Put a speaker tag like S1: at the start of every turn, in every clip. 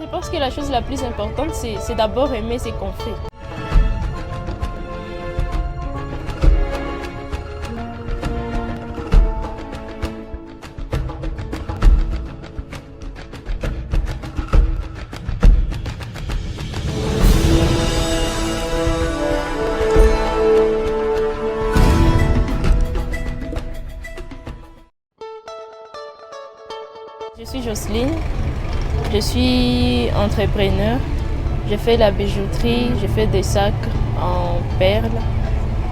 S1: Je pense que la chose la plus importante, c'est d'abord aimer ce qu'on fait. Je suis Jocelyne, je suis entrepreneur, je fais la bijouterie, je fais des sacs en perles,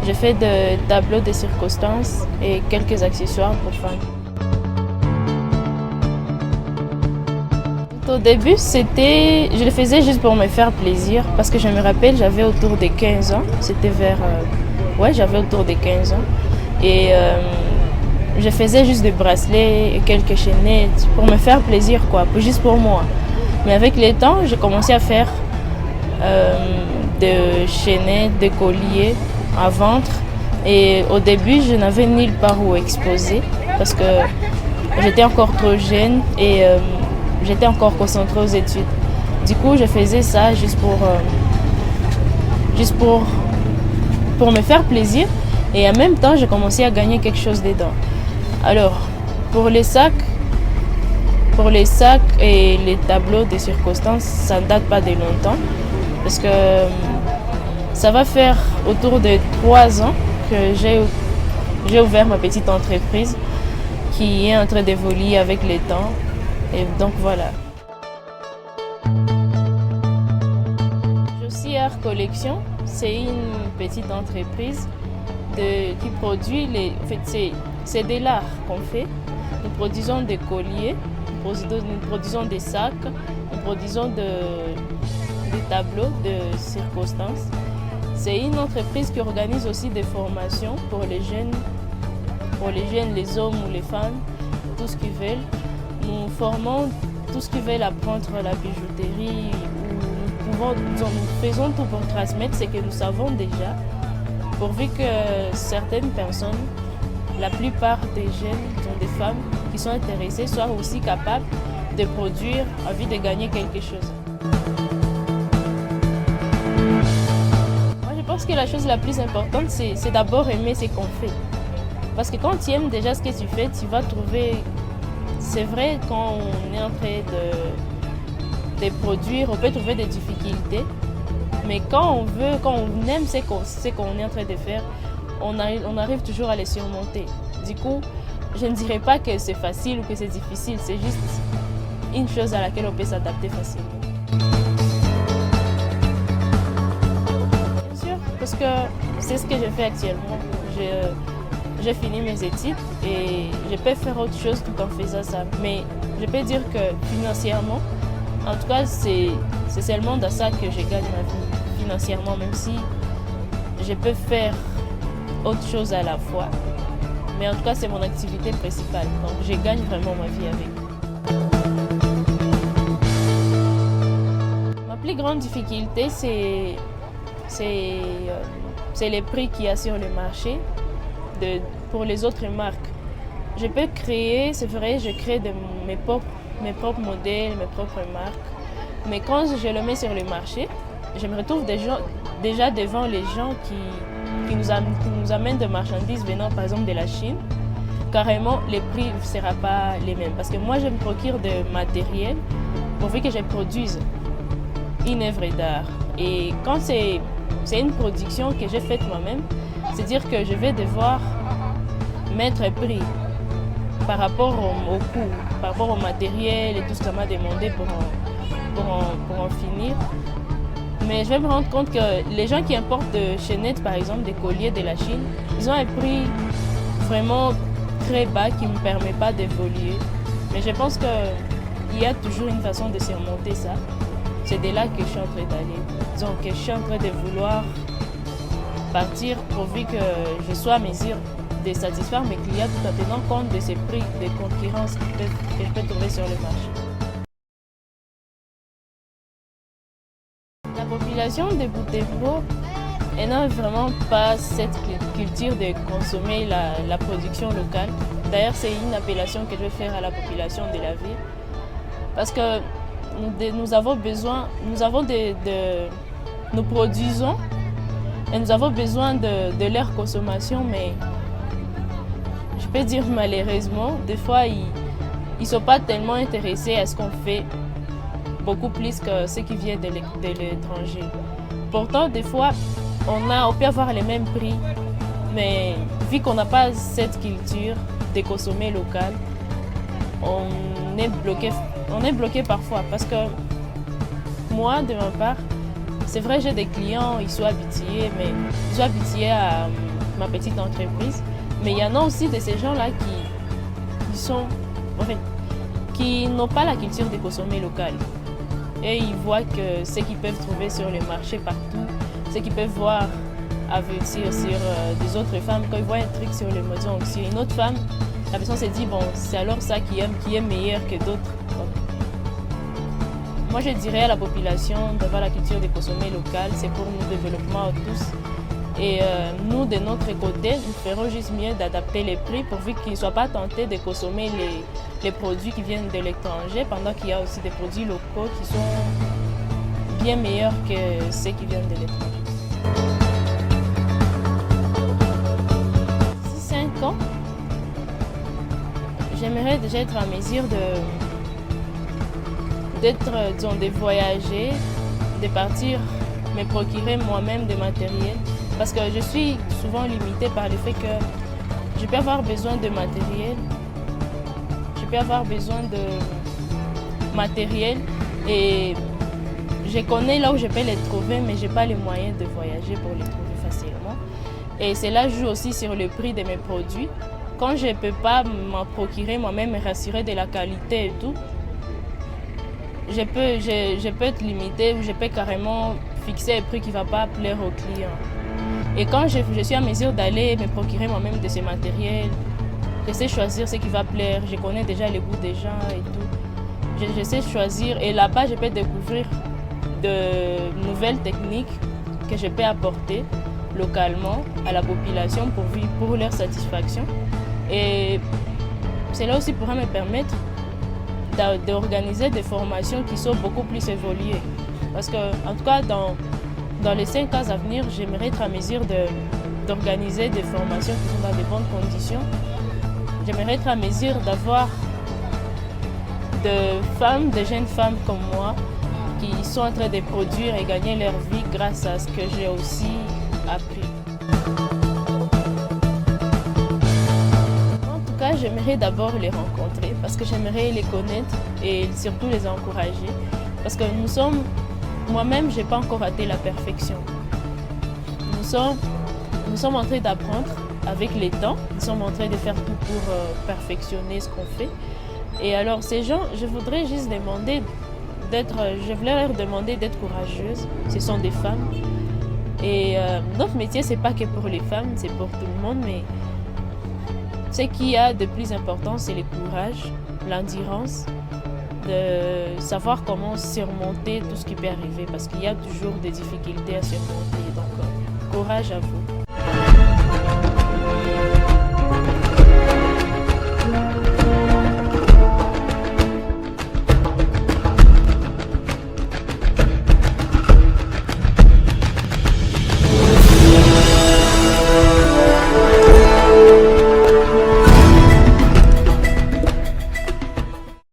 S1: je fais des tableaux de circonstances et quelques accessoires pour femmes. Au début, je le faisais juste pour me faire plaisir parce que je me rappelle, j'avais autour de 15 ans, j'avais autour de 15 ans et je faisais juste des bracelets et quelques chaînettes pour me faire plaisir, juste pour moi. Mais avec le temps, j'ai commencé à faire des chaînettes, des colliers à vendre. Et au début, je n'avais nulle part où exposer parce que j'étais encore trop jeune et j'étais encore concentrée aux études. Du coup, je faisais ça juste pour me faire plaisir. Et en même temps, j'ai commencé à gagner quelque chose dedans. Alors, pour les sacs et les tableaux de circonstances, ça ne date pas de longtemps. Parce que ça va faire autour de 3 ans que j'ai ouvert ma petite entreprise qui est en train d'évoluer avec le temps. Et donc voilà. Josie Art Collection, c'est une petite entreprise qui produit c'est de l'art qu'on fait. Nous produisons des colliers, nous produisons des sacs, nous produisons des tableaux de circonstances. C'est une entreprise qui organise aussi des formations pour les jeunes, les hommes ou les femmes, tout ce qu'ils veulent. Nous formons tout ce qu'ils veulent apprendre la bijouterie. Nous faisons tout pour transmettre ce que nous savons déjà, pourvu que certaines personnes, la plupart des jeunes, sont des femmes qui sont intéressées, soient aussi capables de produire, envie de gagner quelque chose. Moi, je pense que la chose la plus importante, c'est d'abord aimer ce qu'on fait. Parce que quand tu aimes déjà ce que tu fais, tu vas trouver... C'est vrai, quand on est en train de produire, on peut trouver des difficultés. Mais quand on aime ce qu'on est en train de faire, on arrive toujours à les surmonter. Du coup, je ne dirais pas que c'est facile ou que c'est difficile, c'est juste une chose à laquelle on peut s'adapter facilement. Bien sûr, parce que c'est ce que je fais actuellement. J'ai fini mes études et je peux faire autre chose tout en faisant ça. Mais je peux dire que financièrement, en tout cas, c'est seulement dans ça que je gagne ma vie financièrement, même si je peux faire autre chose à la fois. Mais en tout cas, c'est mon activité principale. Donc, je gagne vraiment ma vie avec. Ma plus grande difficulté, c'est les prix qu'il y a sur le marché pour les autres marques. Je peux créer, c'est vrai, je crée mes propres modèles, mes propres marques. Mais quand je le mets sur le marché, je me retrouve déjà devant les gens qui nous amènent de marchandises venant par exemple de la Chine. Carrément, les prix ne seront pas les mêmes. Parce que moi, je me procure de matériel pourvu que je produise une œuvre d'art. Et quand c'est une production que j'ai faite moi-même, c'est-à-dire que je vais devoir mettre prix par rapport au coût, par rapport au matériel et tout ce que ça m'a demandé pour en finir. Mais je vais me rendre compte que les gens qui importent de chaînettes, par exemple, des colliers de la Chine, ils ont un prix vraiment très bas qui ne me permet pas d'évoluer. Mais je pense qu'il y a toujours une façon de surmonter ça. C'est de là que je suis en train d'aller. Donc, je suis en train de vouloir partir pourvu que je sois à mesure de satisfaire mes clients tout en tenant compte de ces prix de concurrence que je peux trouver sur le marché. La population de Butembo n'a vraiment pas cette culture de consommer la production locale. D'ailleurs, c'est une appellation que je vais faire à la population de la ville. Parce que nous produisons et nous avons besoin de leur consommation, mais je peux dire malheureusement, des fois, ils ne sont pas tellement intéressés à ce qu'on fait, beaucoup plus que ce qui vient de l'étranger. Pourtant, des fois, on peut avoir les mêmes prix, mais vu qu'on n'a pas cette culture de consommer local, on est bloqué parfois. Parce que moi, de ma part, c'est vrai, j'ai des clients, ils sont habitués, mais ils sont habitués à ma petite entreprise. Mais il y en a aussi de ces gens-là qui n'ont pas la culture de consommer local. Et ils voient que ce qu'ils peuvent trouver sur le marché partout, ce qu'ils peuvent voir sur des autres femmes, quand ils voient un truc sur le maison ou sur une autre femme, la personne se dit, bon, c'est alors ça qui est meilleur que d'autres. Moi, je dirais à la population d'avoir la culture de consommer local, c'est pour nous développement à tous. Et nous, de notre côté, nous ferons juste mieux d'adapter les prix pourvu qu'ils ne soient pas tentés de consommer les produits qui viennent de l'étranger, pendant qu'il y a aussi des produits locaux qui sont bien meilleurs que ceux qui viennent de l'étranger. D'ici 5 ans, j'aimerais déjà être en mesure de voyager, de partir, me procurer moi-même des matériels. Parce que je suis souvent limitée par le fait que je peux avoir besoin de matériel. Je peux avoir besoin de matériel et je connais là où je peux les trouver, mais je n'ai pas les moyens de voyager pour les trouver facilement. Et cela joue aussi sur le prix de mes produits. Quand je ne peux pas m'en procurer moi-même et rassurer de la qualité et tout, je peux être limitée ou je peux carrément fixer un prix qui ne va pas plaire aux clients. Et quand je suis en mesure d'aller me procurer moi-même de ces matériels, je sais choisir ce qui va plaire, je connais déjà les goûts des gens et tout. Je sais choisir et là-bas, je peux découvrir de nouvelles techniques que je peux apporter localement à la population pour leur satisfaction. Et cela aussi pourra me permettre d'organiser des formations qui sont beaucoup plus évoluées. Parce que, en tout cas, dans les 5 ans à venir, j'aimerais être en mesure d'organiser des formations qui sont dans de bonnes conditions. J'aimerais être en mesure d'avoir des jeunes femmes comme moi, qui sont en train de produire et gagner leur vie grâce à ce que j'ai aussi appris. En tout cas, j'aimerais d'abord les rencontrer parce que j'aimerais les connaître et surtout les encourager. Parce que moi-même, je n'ai pas encore atteint la perfection. Nous sommes en train d'apprendre avec les temps. Nous sommes en train de faire tout pour perfectionner ce qu'on fait. Et alors, ces gens, je voudrais leur demander d'être courageuses. Ce sont des femmes. Et notre métier, ce n'est pas que pour les femmes, c'est pour tout le monde. Mais ce qu'il y a de plus important, c'est le courage, l'endurance, de savoir comment surmonter tout ce qui peut arriver parce qu'il y a toujours des difficultés à surmonter. Donc, courage à vous.